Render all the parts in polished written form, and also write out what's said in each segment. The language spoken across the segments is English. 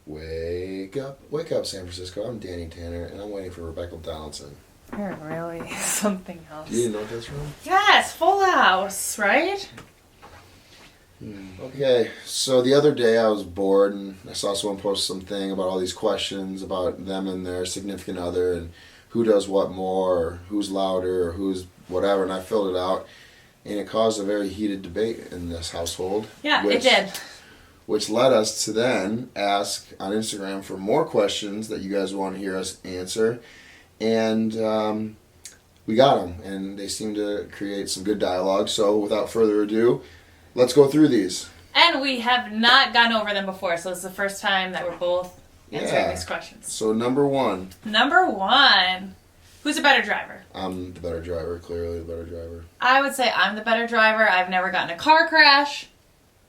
Wake up, San Francisco. I'm Danny Tanner, and I'm waiting for Rebecca Donaldson. You're really something else. Do you know what that's from? Yes, Full House, right? Okay, so the other day I was bored and I saw someone post something about all these questions about them and their significant other and who does what more, or who's louder, or who's whatever, and I filled it out, and it caused a very heated debate in this household. Yeah, it did. Which led us to then ask on Instagram for more questions that you guys want to hear us answer. And we got them, and they seem to create some good dialogue. So without further ado, let's go through these. And we have not gone over them before, so it's the first time that we're both answering these questions. So number one. Who's a better driver? I'm the better driver, clearly the better driver. I would say I'm the better driver. I've never gotten a car crash.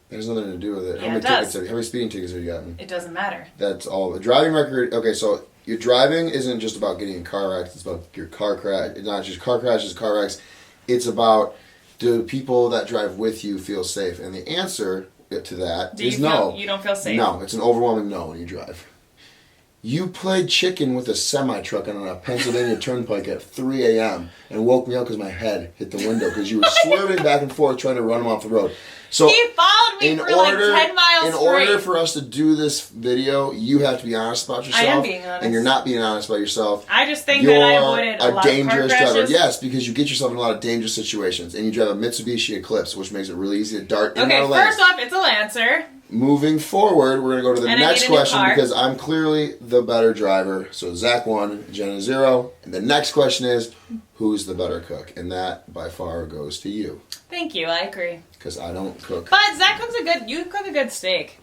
There's nothing to do with it. Yeah, How many speeding tickets have you gotten? It doesn't matter. That's all. The driving record, okay, so your driving isn't just about getting in car wrecks, it's about your car crash. It's not just car crashes, car wrecks. It's about, do people that drive with you feel safe? And the answer to that is no. You don't feel safe? No, it's an overwhelming no when you drive. You played chicken with a semi-truck on a Pennsylvania turnpike at 3 a.m. and woke me up because my head hit the window because you were swerving back and forth trying to run him off the road. So he followed me for like 10 miles In order for us to do this video, you have to be honest about yourself. I am being honest. And you're not being honest about yourself. I just think that I avoided a lot dangerous of car crashes. driver. Yes, because you get yourself in a lot of dangerous situations. And you drive a Mitsubishi Eclipse, which makes it really easy to dart in our lane. Okay, first off, it's a Lancer. Moving forward, we're going to go to the next question car. because I'm clearly the better driver. So Zach 1, Jenna 0. And the next question is, who's the better cook? And that, by far, goes to you. Thank you, I agree. Because I don't cook. But Zach cooks you cook a good steak.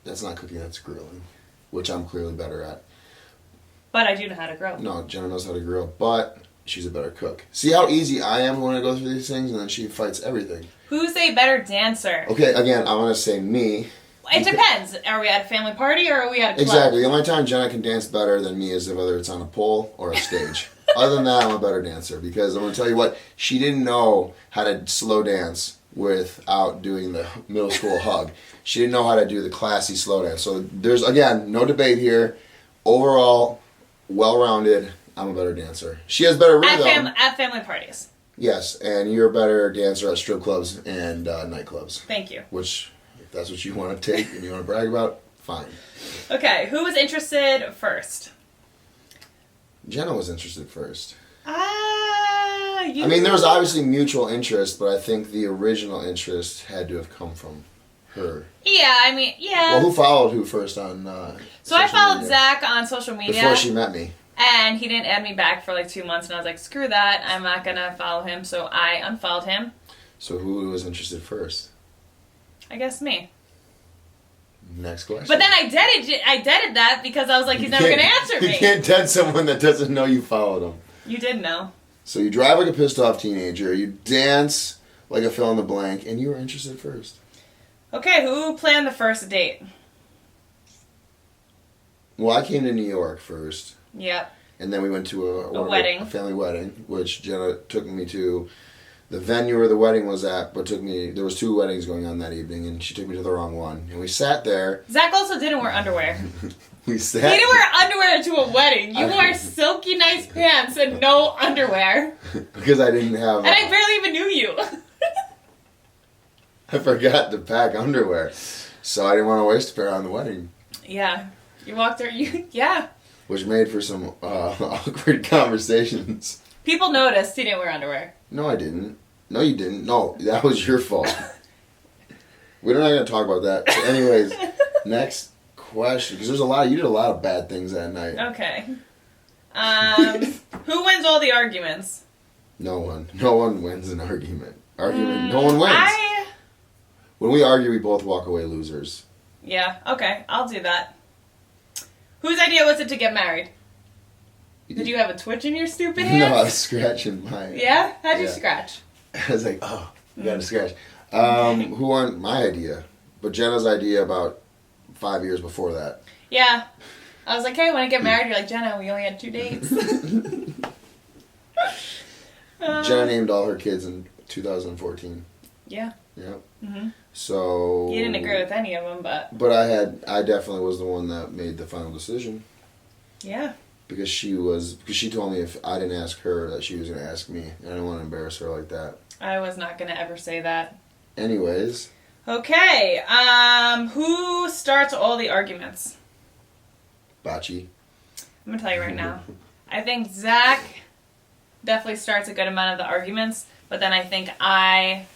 That's not cooking, that's grilling. Which I'm clearly better at. But I do know how to grill. No, Jenna knows how to grill, but she's a better cook. See how easy I am when I go through these things, and then she fights everything. Who's a better dancer? Okay, again, I'm going to say me. It depends. Are we at a family party or are we at a club? Exactly. The only time Jenna can dance better than me is whether it's on a pole or a stage. Other than that, I'm a better dancer because I'm going to tell you what, she didn't know how to slow dance without doing the middle school hug. She didn't know how to do the classy slow dance. So there's, again, no debate here. Overall, well-rounded, I'm a better dancer. She has better rhythm. At family parties. Yes, and you're a better dancer at strip clubs and nightclubs. Thank you. Which, if that's what you want to take and you want to brag about, fine. Okay, who was interested first? Jenna was interested first. I mean, there was obviously mutual interest, but I think the original interest had to have come from her. Yeah. Well, who followed who first on So I followed Zach on social media. Before she met me. And he didn't add me back for like 2 months, and I was like, screw that, I'm not going to follow him, so I unfollowed him. So who was interested first? I guess me. Next question. But then I deaded that because I was like, he's never going to answer me. You can't dead someone that doesn't know you followed him. You did know. So you drive like a pissed off teenager, you dance like a fill in the blank, and you were interested first. Okay, who planned the first date? Well, I came to New York first. Yep. And then we went to a wedding. A family wedding, which Jenna took me to the venue where the wedding was at, but there was 2 weddings going on that evening, and she took me to the wrong one. And we sat there. Zach also didn't wear underwear. He didn't wear underwear to a wedding. You wore silky nice pants and no underwear. Because I didn't have... And I barely even knew you. I forgot to pack underwear. So I didn't want to waste a pair on the wedding. Yeah. You walked there, yeah. Which made for some awkward conversations. People noticed he didn't wear underwear. No, I didn't. No, you didn't. No, that was your fault. We're not going to talk about that. So anyways, next question. Because you did a lot of bad things that night. Okay. Who wins all the arguments? No one. No one wins an argument. No one wins. When we argue, we both walk away losers. Yeah, okay. I'll do that. Whose idea was it to get married? Did you have a twitch in your stupid hands? No, I was scratching my... Yeah? How'd you scratch? I was like, oh, you got to scratch. Who won my idea? But Jenna's idea about 5 years before that. Yeah. I was like, hey, when I get married, you're like, Jenna, we only had 2 dates. Jenna named all her kids in 2014. Yeah. Yep. Mm-hmm. So You didn't agree with any of them, but I definitely was the one that made the final decision. Yeah. Because she told me if I didn't ask her that she was going to ask me, and I didn't want to embarrass her like that. I was not going to ever say that. Anyways. Okay, who starts all the arguments? Bachi. I'm going to tell you right now. I think Zach definitely starts a good amount of the arguments, but then I think I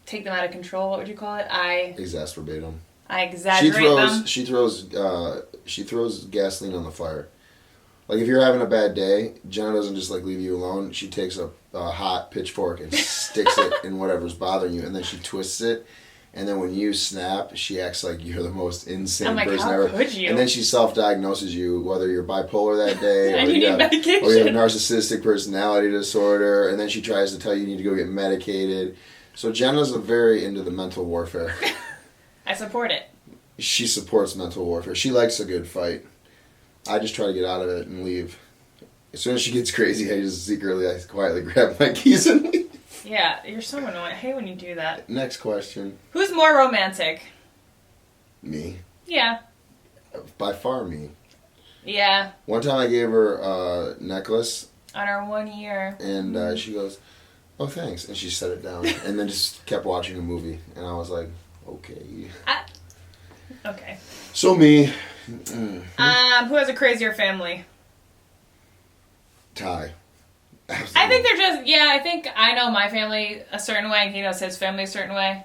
take them out of control. What would you call it? I exacerbate them. I exaggerate them. She throws gasoline on the fire. Like if you're having a bad day, Jenna doesn't just like leave you alone. She takes a hot pitchfork and sticks it in whatever's bothering you, and then she twists it. And then when you snap, she acts like you're the most insane person how ever. Could you? And then she self-diagnoses you, whether you're bipolar that day, and you have a narcissistic personality disorder, and then she tries to tell you need to go get medicated. So Jenna's very into the mental warfare. I support it. She supports mental warfare. She likes a good fight. I just try to get out of it and leave. As soon as she gets crazy, I quietly grab my keys and leave. Yeah, you're so annoying. I hate when you do that. Next question. Who's more romantic? Me. Yeah. By far me. Yeah. One time I gave her a necklace. On our 1 year. And she goes, "Oh, thanks." And she set it down. And then just kept watching a movie. And I was like, okay. Okay. So me. Who has a crazier family? Ty. Absolutely. I think they're just, I think I know my family a certain way, and he knows his family a certain way.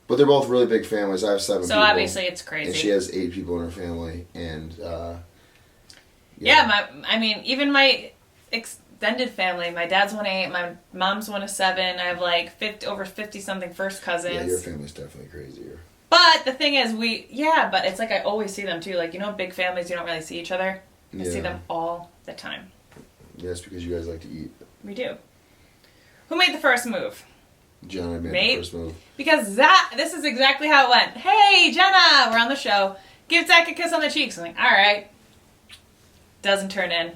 But they're both really big families. I have 7 people. So obviously it's crazy. And she has 8 people in her family. And, even my extended family, my dad's 1 of 8, my mom's 1 of 7, I have like over 50-something first cousins. Yeah, your family's definitely crazier. But the thing is, but it's like I always see them too. Like, big families, you don't really see each other. I see them all the time. Yeah, it's because you guys like to eat. We do. Who made the first move? Jenna made the first move. Because this is exactly how it went. Hey, Jenna, we're on the show. Give Zach a kiss on the cheeks. I'm like, all right. Doesn't turn in.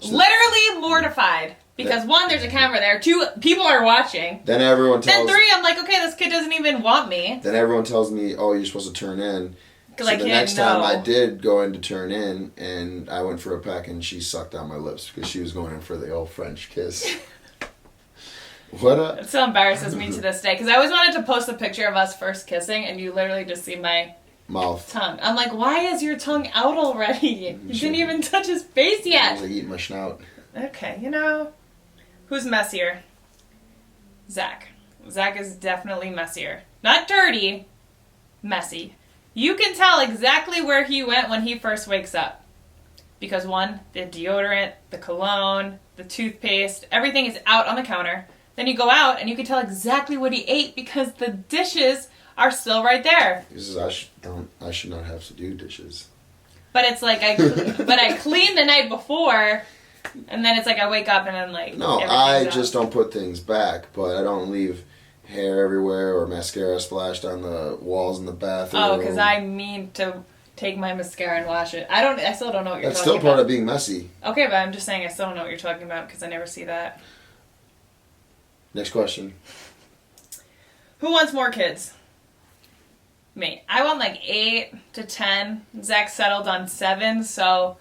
Literally mortified. Because 1, there's a camera there. 2, people are watching. Then everyone tells... Then 3, I'm like, okay, this kid doesn't even want me. Then everyone tells me, oh, you're supposed to turn in. So the next time I did go in to turn in, and I went for a peck, and she sucked out my lips because she was going in for the old French kiss. It still embarrasses me to this day, because I always wanted to post a picture of us first kissing, and you literally just see my mouth tongue. I'm like, why is your tongue out already? You didn't even touch his face yet. I was like eating my schnout. Okay, who's messier? Zach. Zach is definitely messier. Not dirty, messy. You can tell exactly where he went when he first wakes up. Because 1, the deodorant, the cologne, the toothpaste, everything is out on the counter. Then you go out and you can tell exactly what he ate because the dishes are still right there. I should not have to do dishes. But it's like I cleaned the night before, and then it's like I wake up and then like no, I just don't put things back, but I don't leave hair everywhere or mascara splashed on the walls in the bathroom. Oh, because I mean to take my mascara and wash it. I still don't know what you're talking about. That's still part of being messy. Okay, but I'm just saying I still don't know what you're talking about because I never see that. Next question. Who wants more kids? Me. I want like 8 to 10. Zach settled on 7, so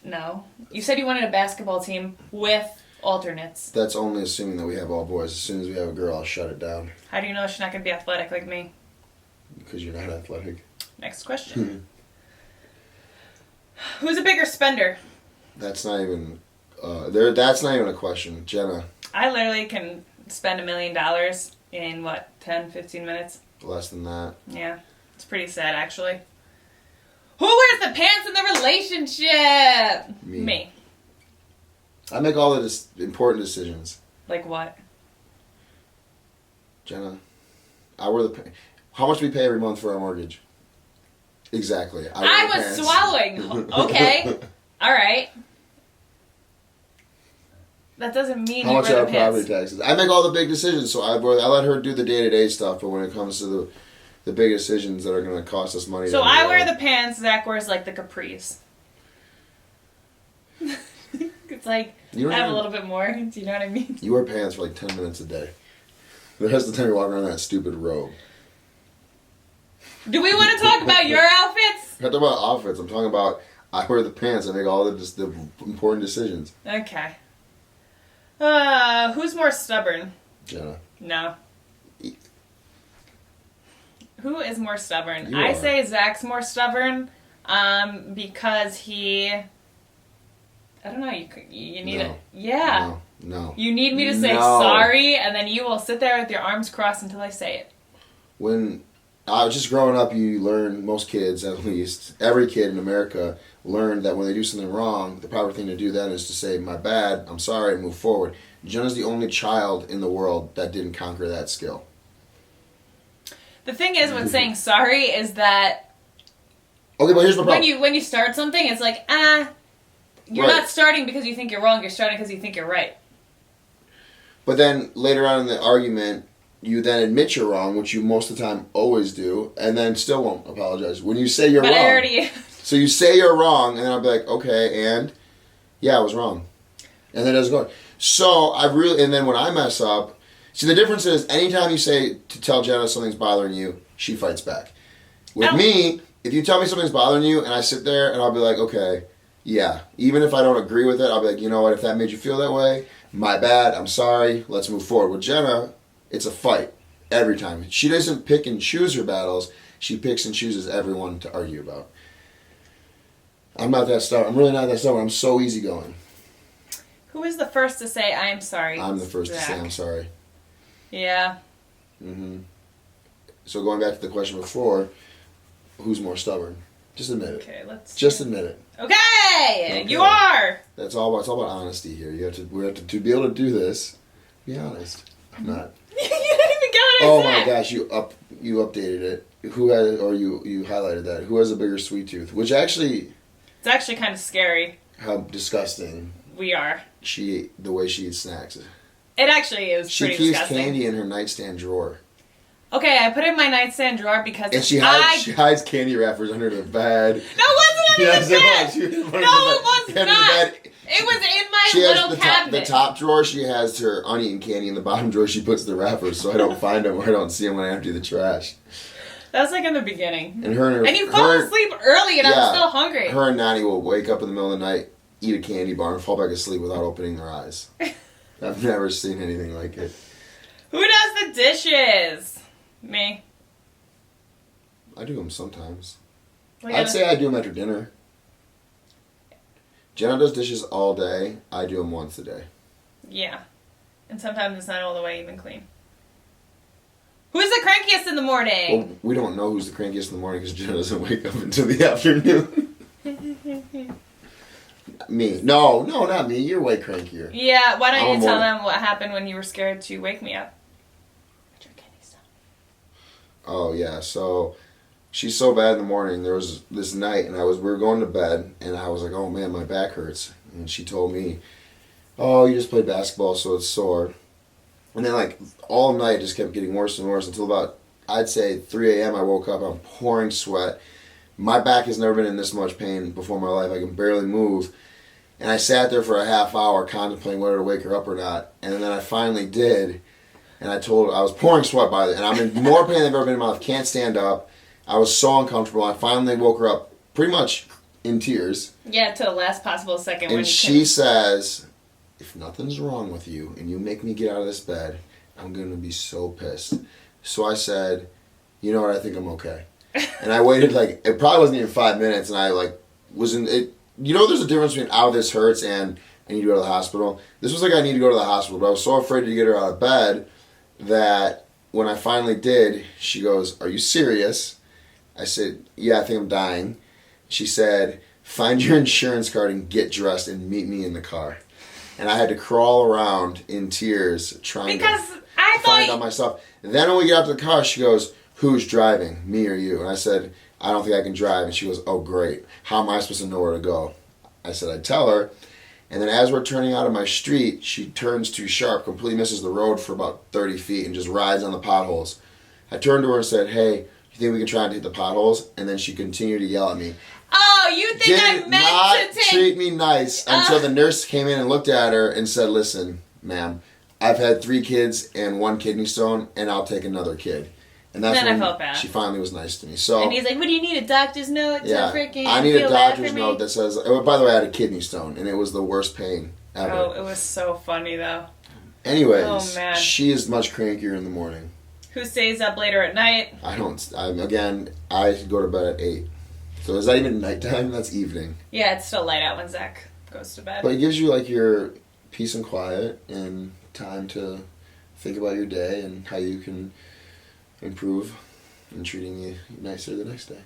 no. You said you wanted a basketball team with alternates. That's only assuming that we have all boys. As soon as we have a girl, I'll shut it down. How do you know she's not going to be athletic like me? Because you're not athletic. Next question. Who's a bigger spender? That's not even... that's not even a question. Jenna. I literally can spend $1 million in, 10, 15 minutes? Less than that. Yeah. It's pretty sad, actually. Who wears the pants in the relationship? Me. I make all the important decisions. Like what? Jenna, I wear the... How much do we pay every month for our mortgage? Exactly. I was swallowing. Okay. All right. That doesn't mean how much are our property taxes. I make all the big decisions, so I let her do the day-to-day stuff, but when it comes to the big decisions that are going to cost us money... So I wear the pants, Zach wears like the capris. It's like, I have a little bit more, do you know what I mean? You wear pants for like 10 minutes a day. The rest of the time you're walking around in that stupid robe. Do we want to talk about your outfits? I'm not talking about outfits. I'm talking about I wear the pants. I make all the important decisions. Okay. Who's more stubborn? Jenna. No. Who is more stubborn? You I are. say Zach's more stubborn, because he. I don't know. You need No. it. Yeah. No. You need me to say No. sorry, and then you will sit there with your arms crossed until I say it. When I was just growing up, you learn, most kids at least, every kid in America learned that when they do something wrong, the proper thing to do then is to say, my bad, I'm sorry, and move forward. Jenna's the only child in the world that didn't conquer that skill. The thing is with saying sorry is that Okay, but here's my problem. when you start something, it's like, you're Right. not starting because you think you're wrong, you're starting because you think you're right. But then later on in the argument, you then admit you're wrong, which you most of the time always do, and then still won't apologize. When you say you're But wrong. I already... So you say you're wrong, and then I'll be like, okay, and? Yeah, I was wrong. And then it doesn't go. So and then when I mess up, see the difference is anytime you say to tell Jenna something's bothering you, she fights back. With Ow. me, if you tell me something's bothering you, and I sit there and I'll be like, okay, yeah. Even if I don't agree with it, I'll be like, you know what, if that made you feel that way, my bad, I'm sorry, let's move forward. With Jenna, it's a fight every time. She doesn't pick and choose her battles. She picks and chooses everyone to argue about. I'm not that stubborn. I'm really not that stubborn. I'm so easygoing. Who is the first to say, I'm sorry? I'm the first to say Zach. I'm sorry. Yeah. Mm-hmm. So going back to the question before, who's more stubborn? Just admit it. Okay, let's... Just admit it. Okay! You are! It's all about honesty here. We have to be able to do this. Be honest. I'm not. You didn't even get what I Oh said! my gosh, you updated it. Who had you highlighted that? Who has a bigger sweet tooth? Which actually, It's actually kind of scary. how disgusting We are. the way she eats snacks. It actually is She pretty keeps disgusting. candy in her nightstand drawer. Okay, I put it in my nightstand drawer because And she hides candy wrappers under the bed. No, it wasn't under Yes, the it bed! was. She was No, it was under the not! bed. It was in my She little has cabinet. the top drawer, she has her uneaten candy. In the bottom drawer, she puts the wrappers so I don't find them or I don't see them when I empty the trash. That was like in the beginning. And and you fall asleep early and I'm still hungry. Her and Nani will wake up in the middle of the night, eat a candy bar, and fall back asleep without opening their eyes. I've never seen anything like it. Who does the dishes? Me. I do them sometimes. Like I'd say I do them after dinner. Jenna does dishes all day. I do them once a day. Yeah. And sometimes it's not all the way even clean. Who's the crankiest in the morning? Well, we don't know who's the crankiest in the morning because Jenna doesn't wake up until the afternoon. Me. No, not me. You're way crankier. Yeah, why don't I'm you tell morning. them what happened when you were scared to wake me up? I drink candy stuff. Oh, yeah. So she's so bad in the morning. There was this night, and we were going to bed, and I was like, oh, man, my back hurts. And she told me, oh, you just played basketball, so it's sore. And then, like, all night it just kept getting worse and worse until about, I'd say, 3 a.m. I woke up. I'm pouring sweat. My back has never been in this much pain before in my life. I can barely move. And I sat there for a half hour contemplating whether to wake her up or not. And then I finally did. And I was pouring sweat by the, and I'm in more pain than I've ever been in my life. Can't stand up. I was so uncomfortable. I finally woke her up pretty much in tears. Yeah, to the last possible second. And she says, if nothing's wrong with you and you make me get out of this bed, I'm going to be so pissed. So I said, you know what, I think I'm okay. And I waited it probably wasn't even 5 minutes, and I was in it. You know there's a difference between ow, this hurts and I need to go to the hospital. This was I need to go to the hospital, but I was so afraid to get her out of bed that when I finally did, she goes, are you serious? I said, yeah, I think I'm dying. She said, find your insurance card and get dressed and meet me in the car. And I had to crawl around in tears trying to find out myself. And then when we get out to the car, she goes, who's driving, me or you? And I said, I don't think I can drive. And she goes, oh, great. How am I supposed to know where to go? I said, I'd tell her. And then as we're turning out of my street, she turns too sharp, completely misses the road for about 30 feet and just rides on the potholes. I turned to her and said, hey, you think we can try and hit the potholes? And then she continued to yell at me. Oh, you think I Did meant not to take... treat me nice until the nurse came in and looked at her and said, listen, ma'am, I've had 3 kids and 1 kidney stone, and I'll take another kid. And that's Then I when felt bad. she finally was nice to me. So And he's like, what do you need, a doctor's note to freaking I need a feel bad doctor's for me? note that says, oh, by the way, I had a kidney stone, and it was the worst pain ever. Oh, it was so funny, though. Anyways, Oh, man. she is much crankier in the morning. Who stays up later at night? I go to bed at 8. So is that even nighttime? That's evening. Yeah, it's still light out when Zach goes to bed. But it gives you, like, your peace and quiet and time to think about your day and how you can improve in treating you nicer the next day.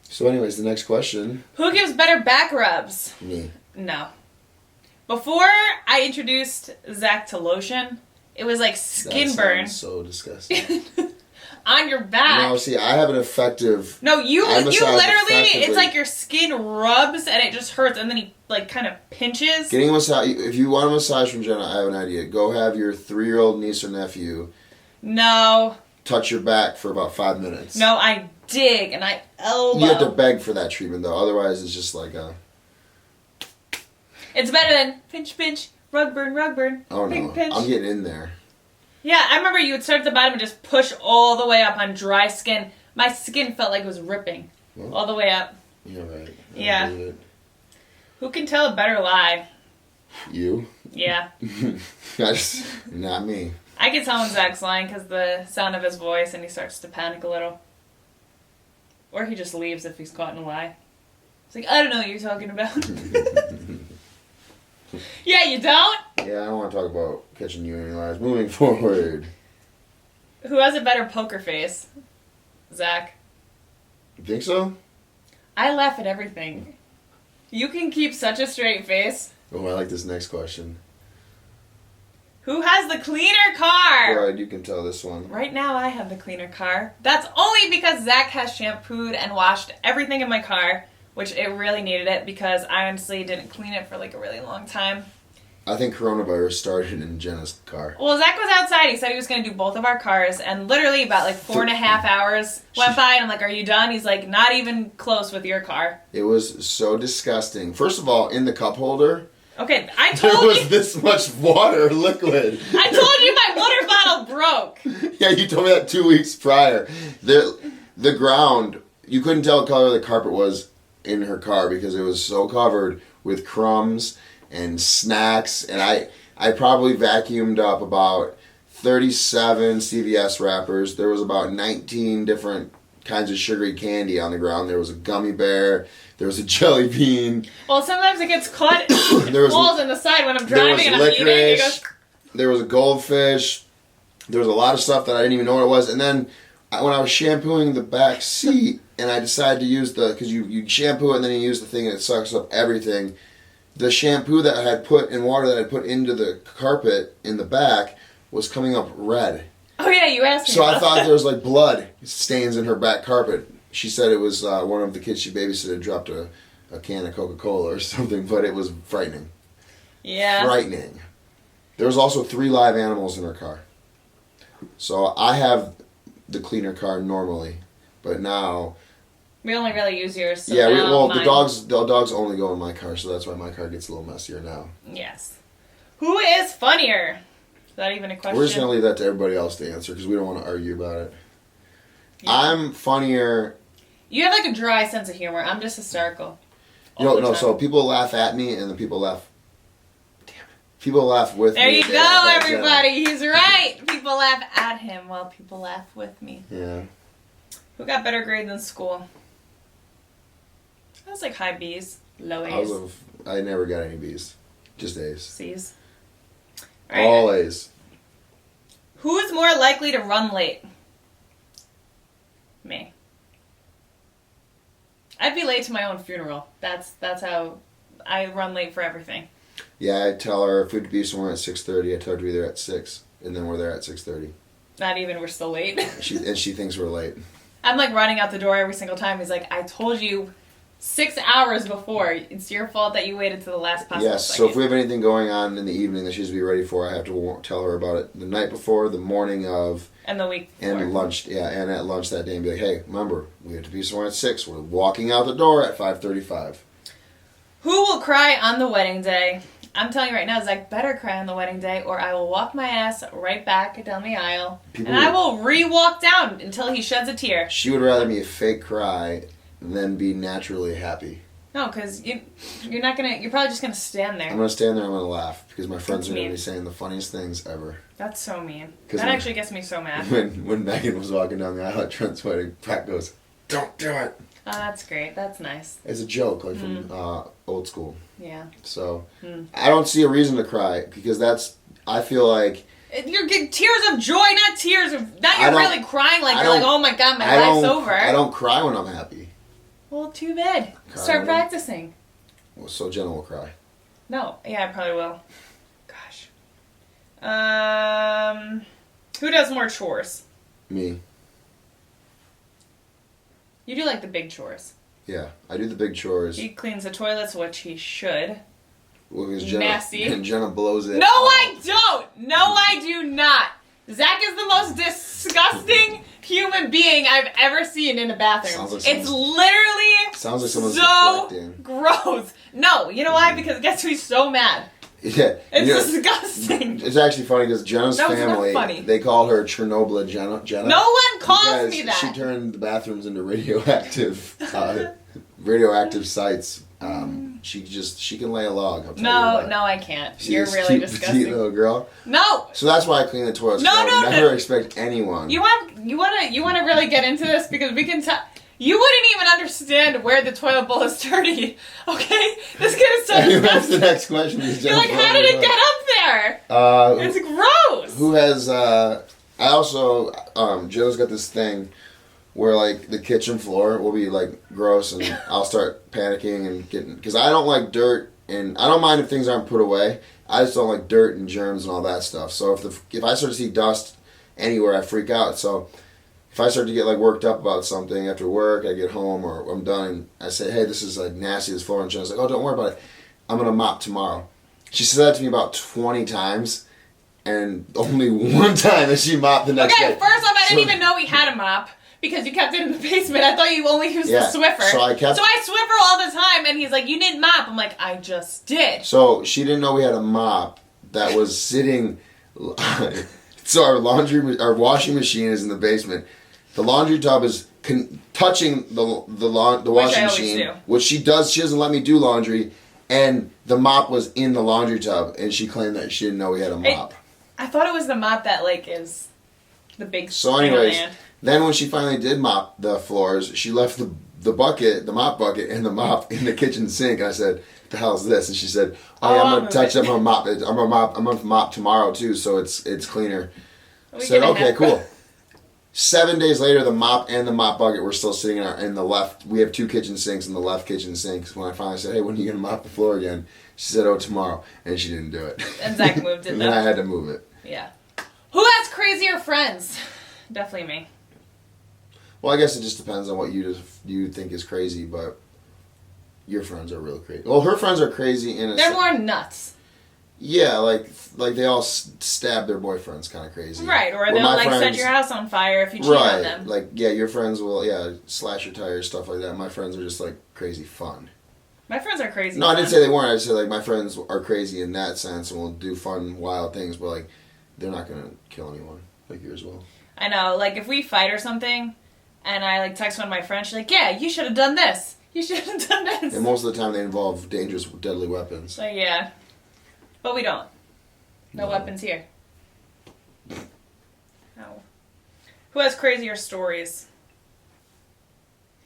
So anyways, the next question. Who gives better back rubs? Me. No. Before I introduced Zach to lotion, it was like skin That burn sounds so disgusting. on your back. No, see, I have an effective... No, you I literally, effectively- it's like your skin rubs and it just hurts, and then he like kind of pinches. Getting a massage... If you want a massage from Jenna, I have an idea. Go have your 3-year-old niece or nephew No, touch your back for about 5 minutes. no, I dig and I elbow. You have to beg for that treatment, though. Otherwise, it's just like a... It's better than pinch, pinch, rug burn, Oh, no. pinch, pinch. I'm getting in there. Yeah, I remember you would start at the bottom and just push all the way up on dry skin. My skin felt like it was ripping Well, all the way up. you're right. I Yeah. believe it. Who can tell a better lie? You? Yeah. Not me. I can tell when Zach's lying because the sound of his voice, and he starts to panic a little. Or he just leaves if he's caught in a lie. It's like, I don't know what you're talking about. Yeah, you don't? Yeah, I don't want to talk about catching you in your lies. Moving forward. Who has a better poker face? Zach. You think so? I laugh at everything. You can keep such a straight face. Oh, I like this next question. Who has the cleaner car? Go ahead, you can tell this one. Right now I have the cleaner car. That's only because Zach has shampooed and washed everything in my car, which it really needed it because I honestly didn't clean it for like a really long time. I think coronavirus started in Jenna's car. Well, Zach was outside. He said he was going to do both of our cars, and literally about like 4.5 hours went by, and I'm like, are you done? He's like, not even close with your car. It was so disgusting. First of all, in the cup holder, Okay, I there told was you. this much water, liquid. I told you my water bottle broke. Yeah, you told me that 2 weeks prior. The ground, you couldn't tell what color the carpet was in her car because it was so covered with crumbs and snacks. And I probably vacuumed up about 37 CVS wrappers. There was about 19 different kinds of sugary candy on the ground. There was a gummy bear. There was a jelly bean. Well, sometimes it gets caught There was- falls in the side when I'm There was driving and I'm eating. It licorice. goes. There was a goldfish. There was a lot of stuff that I didn't even know what it was. And then when I was shampooing the back seat, and I decided to use because you shampoo it and then you use the thing and it sucks up everything. The shampoo that I had put in water that I put into the carpet in the back was coming up red. Oh yeah, you asked me. So I about thought that. there was like blood stains in her back carpet. She said it was one of the kids she babysitted dropped a can of Coca-Cola or something, but it was frightening. Yeah. Frightening. There was also 3 live animals in her car. So I have the cleaner car normally, but now... We only really use yours. So yeah, now the mine- dogs only go in my car, so that's why my car gets a little messier now. Yes. Who is funnier? Is that even a question? We're just going to leave that to everybody else to answer because we don't want to argue about it. Yeah. I'm funnier... You have like a dry sense of humor. I'm just hysterical. So people laugh at me and then people laugh... Damn it. People laugh with There me. you They go, laugh at Jenna. everybody. He's right. People laugh at him while people laugh with me. Yeah. Who got better grades in school? I was like high B's, low A's, I never got any B's. Just A's. C's. All right. All A's. Who's more likely to run late? Me. I'd be late to my own funeral. That's how I run late for everything. Yeah, I tell her if we'd be somewhere at 6:30, I tell her to be there at 6, and then we're there at 6:30. Not even, we're still late. She thinks we're late. I'm like running out the door every single time. He's like, I told you 6 hours before. It's your fault that you waited to the last possible Yes, second. so if we have anything going on in the evening that she's to be ready for, I have to tell her about it the night before, the morning of, And the week before. and lunch. Yeah, and at lunch that day, and be like, hey, remember, we have to be somewhere at 6. We're walking out the door at 5:35. Who will cry on the wedding day? I'm telling you right now, Zach better cry on the wedding day, or I will walk my ass right back down the aisle, and I will re-walk down until he sheds a tear. She would rather me fake cry than be naturally happy. No, because you're not gonna. You're probably just gonna stand there. I'm gonna stand there. I'm gonna laugh because my friends are gonna be saying the funniest things ever. That's so mean. That actually gets me so mad. When Megan was walking down the aisle at Trent's wedding, Pat goes, "Don't do it." Oh, that's great. That's nice. It's a joke, like from old school. Yeah. So I don't see a reason to cry because I feel like you're getting tears of joy, not tears of. Not you're really crying like you're like, oh my god, my life's over. I don't cry when I'm happy. Well, too bad. Start practicing. Well, so Jenna will cry. No, yeah, I probably will. Gosh. Who does more chores? Me. You do like the big chores. Yeah, I do the big chores. He cleans the toilets, which he should. Well, because Jenna, nasty. And Jenna blows it. No, I don't. No, I do not. Zach is the most disgusting human being I've ever seen in a bathroom. Like it's literally so gross. No, you know why? Because it gets me so mad. Yeah, it's disgusting. It's actually funny because Jenna's family, they call her Chernobyl Jenna. No one calls me that. She turned the bathrooms into radioactive sites. She can lay a log. No, I can't. You're really disgusting. Petite little girl. No. So that's why I clean the toilets. No. Never expect anyone. You want to really get into this because we can tell. You wouldn't even understand where the toilet bowl is dirty. Okay, this kid is so disgusting. That's the next question. You're like, how did it get up there? It's gross. Who has? I also Joe's got this thing where like the kitchen floor will be like gross and I'll start panicking and getting because I don't like dirt and I don't mind if things aren't put away. I just don't like dirt and germs and all that stuff. So if I start to see dust anywhere, I freak out. So if I start to get like worked up about something after work, I get home or I'm done and I say, hey, this is like nasty, this floor, and Jen's like, oh, don't worry about it. I'm gonna mop tomorrow. She said that to me about 20 times. And only one time has she mopped the next day. Okay, first off, I didn't even know we had a mop. Because you kept it in the basement. I thought you only used the Swiffer. So I Swiffer all the time, and he's like, you didn't mop. I'm like, I just did. So she didn't know we had a mop that was sitting... So our washing machine is in the basement. The laundry tub is touching the washing machine. Which she does. She doesn't let me do laundry. And the mop was in the laundry tub, and she claimed that she didn't know we had a mop. I thought it was the mop that, like, is the big... So anyways... Then when she finally did mop the floors, she left the mop bucket and the mop in the kitchen sink. I said, "What the hell is this?" And she said, "Oh, yeah, I'm gonna touch up my mop. I'm gonna mop tomorrow too, so it's cleaner." I said, "Okay, cool." 7 days later, the mop and the mop bucket were still sitting in the left. We have two kitchen sinks in the left kitchen sink. When I finally said, "Hey, when are you gonna mop the floor again?" She said, "Oh, tomorrow," and she didn't do it. And Zach moved it. And then I had to move it. Yeah. Who has crazier friends? Definitely me. Well, I guess it just depends on what you think is crazy, but your friends are real crazy. Well, her friends are crazy in a They're more nuts. Yeah, like they all stab their boyfriends kind of crazy. Right, or they'll like set your house on fire if you cheat on them. Like, yeah, your friends will, slash your tires, stuff like that. My friends are just like crazy fun. My friends are crazy. No, I didn't say they weren't. I just said like my friends are crazy in that sense and will do fun, wild things, but like they're not going to kill anyone like yours will. I know, like if we fight or something... And I like text one of my friends. She's like, "Yeah, you should have done this. You should have done this." And most of the time, they involve dangerous, deadly weapons. Like, yeah, but we don't. No weapons here. No. Who has crazier stories?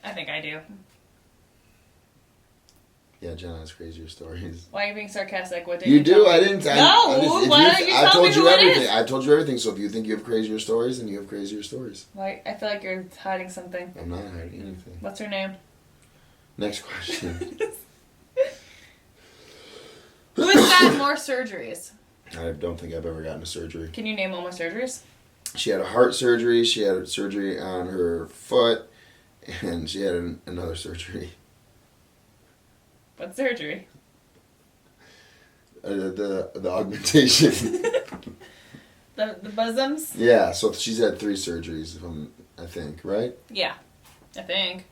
I think I do. Yeah, Jenna has crazier stories. Why are you being sarcastic? What did you do? I didn't. No. Why don't you tell me who it is? I told you everything. So if you think you have crazier stories, then you have crazier stories. Why? I feel like you're hiding something. I'm not hiding anything. What's her name? Next question. Who has had more surgeries? I don't think I've ever gotten a surgery. Can you name all my surgeries? She had a heart surgery. She had a surgery on her foot, and she had another surgery. What surgery? The augmentation. the bosoms? Yeah, so she's had 3 surgeries, I think, right? Yeah, I think.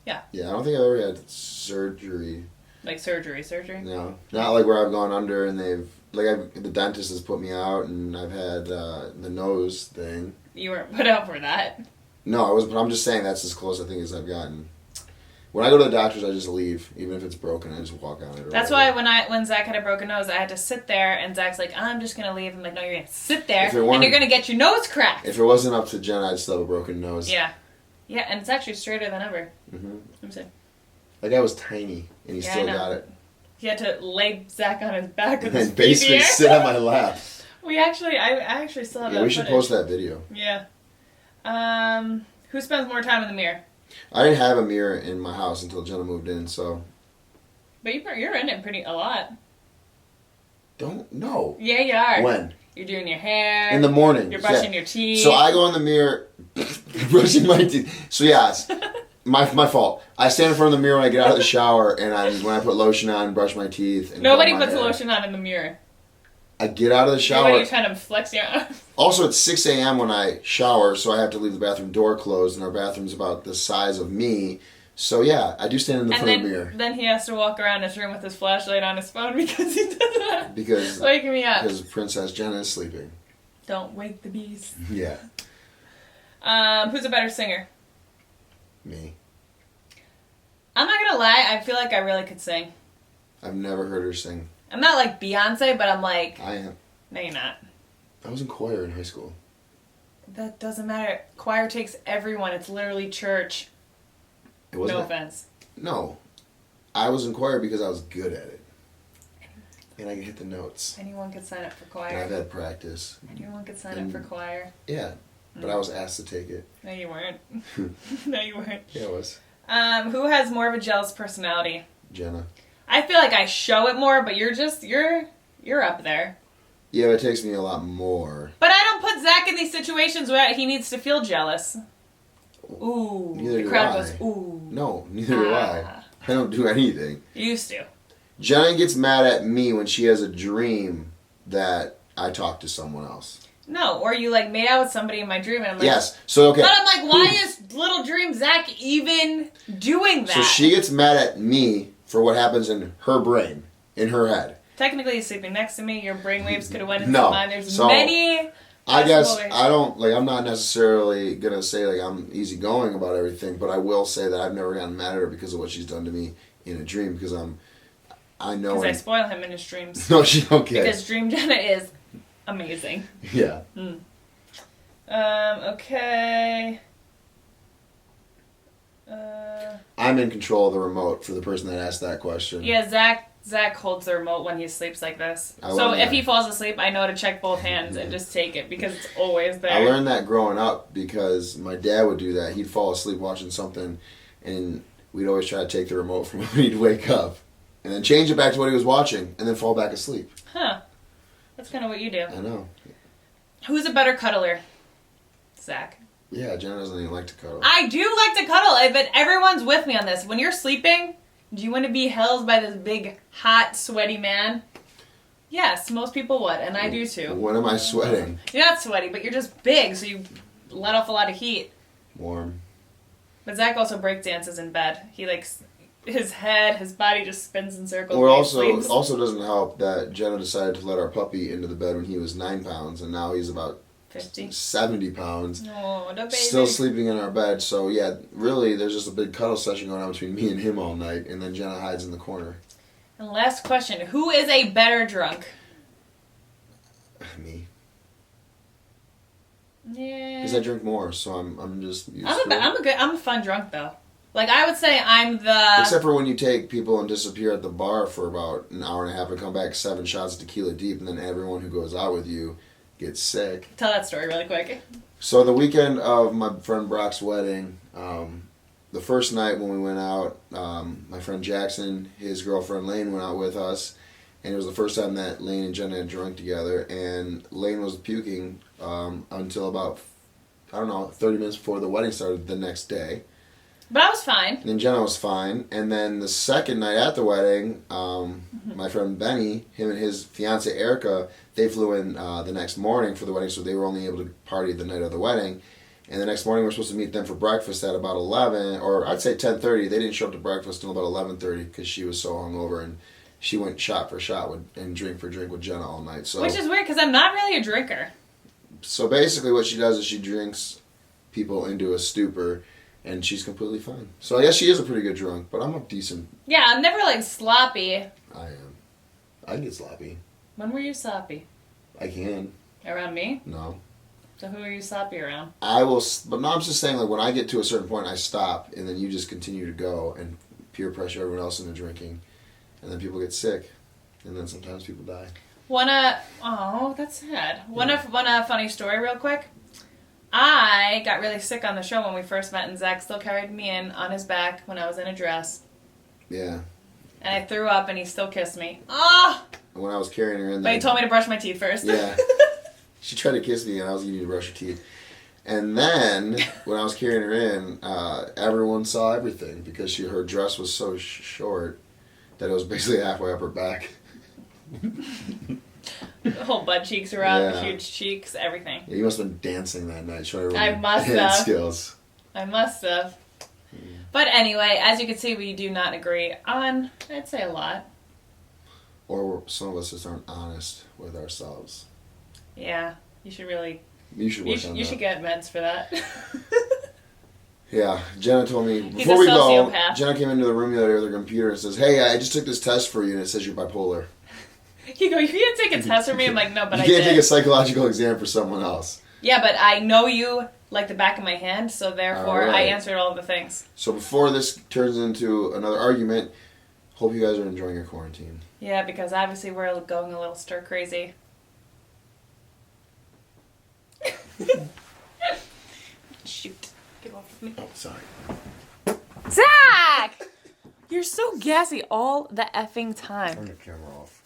Yeah. Yeah, I don't think I've ever had surgery. Like surgery? No, not like where I've gone under and the dentist has put me out and I've had the nose thing. You weren't put out for that. No, I was, but I'm just saying that's as close I think as I've gotten. When I go to the doctors, I just leave, even if it's broken. I just walk out. That's why when Zach had a broken nose, I had to sit there, and Zach's like, "I'm just gonna leave." I'm like, "No, you're gonna sit there, and you're gonna get your nose cracked." If it wasn't up to Jen, I'd still have a broken nose. Yeah, and it's actually straighter than ever. Mm-hmm. I'm saying. That guy was tiny, and he still got it. He had to lay Zach on his back with his and basically sit on my lap. I actually still have that. We should post that video. Yeah. Who spends more time in the mirror? I didn't have a mirror in my house until Jenna moved in, so. But you're in it a lot. Don't know. Yeah, you are. When? You're doing your hair. In the morning. You're brushing your teeth. So I go in the mirror, brushing my teeth. So yes, my fault. I stand in front of the mirror when I get out of the shower, and when I put lotion on, brush my teeth. And nobody puts lotion on in the mirror. I get out of the shower. You're trying to flex your arm. Also, it's 6 a.m. when I shower, so I have to leave the bathroom door closed, and our bathroom's about the size of me. So yeah, I do stand in the front of the mirror. Then he has to walk around his room with his flashlight on his phone because he doesn't. Because waking me up. Because Princess Jenna is sleeping. Don't wake the beast. Yeah. Who's a better singer? Me. I'm not gonna lie. I feel like I really could sing. I've never heard her sing. I'm not like Beyonce, but I'm like... I am. No, you're not. I was in choir in high school. That doesn't matter. Choir takes everyone. It's literally church. It wasn't. No offense. No. I was in choir because I was good at it. And I could hit the notes. Anyone could sign up for choir. And I've had practice. Anyone could sign up for choir. Yeah. But I was asked to take it. No, you weren't. No, you weren't. Yeah, I was. Who has more of a jealous personality? Jenna. I feel like I show it more, but you're up there. Yeah, but it takes me a lot more. But I don't put Zach in these situations where he needs to feel jealous. Ooh. Neither the crowd do I. Goes, ooh. No, neither do I. I don't do anything. You used to. Jenna gets mad at me when she has a dream that I talk to someone else. No, or you like made out with somebody in my dream and I'm like... Yes, so okay. But I'm like, why is Little Dream Zach even doing that? So she gets mad at me for what happens in her brain, in her head. Technically, he's sleeping next to me. Your brainwaves could have went into No. mine. There's So, many... I guess I don't, like, I'm not necessarily going to say, like, I'm easygoing about everything, but I will say that I've never gotten mad at her because of what she's done to me in a dream, because I know... Because I spoil him in his dreams. No, she don't care. Because Dream Jenna is amazing. Yeah. Okay. I'm in control of the remote for the person that asked that question. Yeah, Zach holds the remote when he sleeps like this. I So learned if that. he falls asleep, I know to check both hands and just take it because it's always there. I learned that growing up because my dad would do that. He'd fall asleep watching something, and we'd always try to take the remote from him when he'd wake up, and then change it back to what he was watching, and then fall back asleep. Huh. That's kind of what you do. I know. Who's a better cuddler? Zach. Yeah, Jenna doesn't even like to cuddle. I do like to cuddle, but everyone's with me on this. When you're sleeping, do you want to be held by this big, hot, sweaty man? Yes, most people would, and I do too. When am I sweating? You're not sweaty, but you're just big, so you let off a lot of heat. Warm. But Zach also breakdances in bed. He likes his head, his body just spins in circles. Or when he also sleeps. doesn't help that Jenna decided to let our puppy into the bed when he was 9 pounds, and now he's about 50. 70 pounds. Oh, the baby. Still sleeping in our bed. So yeah, really, there's just a big cuddle session going on between me and him all night, and then Jenna hides in the corner. And last question: who is a better drunk? Me. Yeah. Because I drink more, so I'm just used to it. I'm a fun drunk though. Like I would say I'm the. Except for when you take people and disappear at the bar for about an hour and a half and come back 7 shots of tequila deep, and then everyone who goes out with you gets sick. Tell that story really quick. So the weekend of my friend Brock's wedding, the first night when we went out, my friend Jackson, his girlfriend Lane went out with us, and it was the first time that Lane and Jenna had drunk together, and Lane was puking until about, 30 minutes before the wedding started the next day. But I was fine. And then Jenna was fine. And then the second night at the wedding, my friend Benny, him and his fiancée Erica, they flew in the next morning for the wedding, so they were only able to party the night of the wedding. And the next morning, we're supposed to meet them for breakfast at about 11, or I'd say 10:30. They didn't show up to breakfast until about 11:30 because she was so hungover, and she went shot for shot and drink for drink with Jenna all night. So, which is weird because I'm not really a drinker. So basically, what she does is she drinks people into a stupor, and she's completely fine. So I guess she is a pretty good drunk, but I'm a decent. Yeah, I'm never like sloppy. I am. I can get sloppy. When were you sloppy? I can. Around me? No. So who are you sloppy around? I will, but no, I'm just saying, like, when I get to a certain point, I stop, and then you just continue to go and peer pressure everyone else into drinking, and then people get sick, and then sometimes people die. Oh, that's sad. One funny story real quick. I got really sick on the show when we first met, and Zach still carried me in on his back when I was in a dress. Yeah. And I threw up, and he still kissed me. Ah! When I was carrying her in there. But he told me to brush my teeth first. Yeah. She tried to kiss me, and I was going to brush her teeth. And then, when I was carrying her in, everyone saw everything because her dress was so short that it was basically halfway up her back. The whole butt cheeks were out, Yeah. the huge cheeks, everything. Yeah, you must have been dancing that night, showing everyone I must your hand have. skills. I must have. But anyway, as you can see, we do not agree on, I'd say, a lot. Or some of us just aren't honest with ourselves. Yeah, you should really... You should work on that. You should get meds for that. Yeah, Jenna told me, He's before a we go, sociopath. Jenna came into the room the other day with her computer and says, "Hey, I just took this test for you and it says you're bipolar. You go, you can't take a test for me? I'm like, no, but I You can't did. take a psychological exam for someone else." Yeah, but I know you like the back of my hand, so therefore All right. I answered all the things. So before this turns into another argument, hope you guys are enjoying your quarantine. Yeah, because obviously we're going a little stir crazy. Shoot. Get off of me. Oh, sorry. Zach! You're so gassy all the effing time. Turn the camera off.